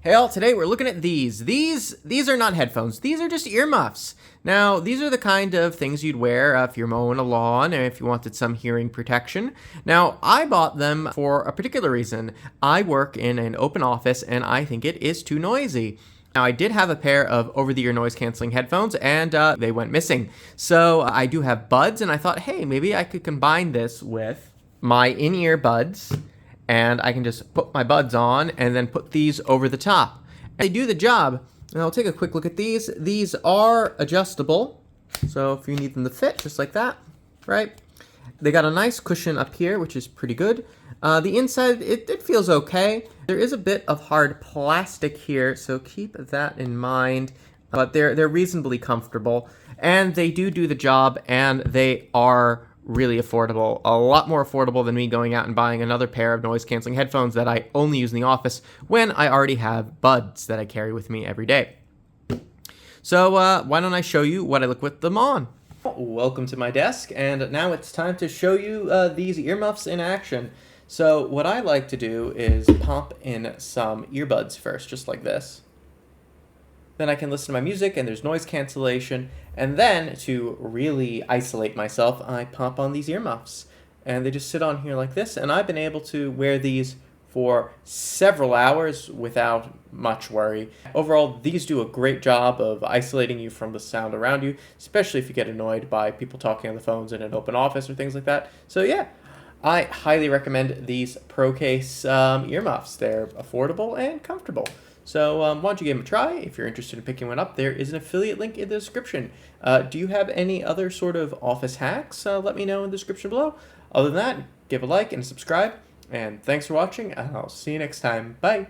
Hey all, today we're looking at these. These are not headphones. These are just earmuffs. Now, these are the kind of things you'd wear if you're mowing a lawn or if you wanted some hearing protection. Now, I bought them for a particular reason. I work in an open office and I think it is too noisy. Now, I did have a pair of over-the-ear noise canceling headphones and they went missing. So I do have buds and I thought, hey, maybe I could combine this with my in-ear buds. And I can just put my buds on and then put these over the top. And they do the job. And I'll take a quick look at these. These are adjustable. So if you need them to fit, just like that, right? They got a nice cushion up here, which is pretty good. The inside, it feels okay. There is a bit of hard plastic here, so keep that in mind. But they're reasonably comfortable. And they do the job, and they are really affordable, a lot more affordable than me going out and buying another pair of noise canceling headphones that I only use in the office when I already have buds that I carry with me every day. So why don't I show you what I look with them on? Welcome to my desk, and now it's time to show you these earmuffs in action. So what I like to do is pop in some earbuds first, just like this. Then I can listen to my music and there's noise cancellation. And then to really isolate myself, I pop on these earmuffs. And they just sit on here like this. And I've been able to wear these for several hours without much worry. Overall, these do a great job of isolating you from the sound around you, especially if you get annoyed by people talking on the phones in an open office or things like that. So yeah, I highly recommend these ProCase earmuffs. They're affordable and comfortable. So why don't you give them a try? If you're interested in picking one up, there is an affiliate link in the description. Do you have any other sort of office hacks? Let me know in the description below. Other than that, give a like and subscribe. And thanks for watching, and I'll see you next time. Bye!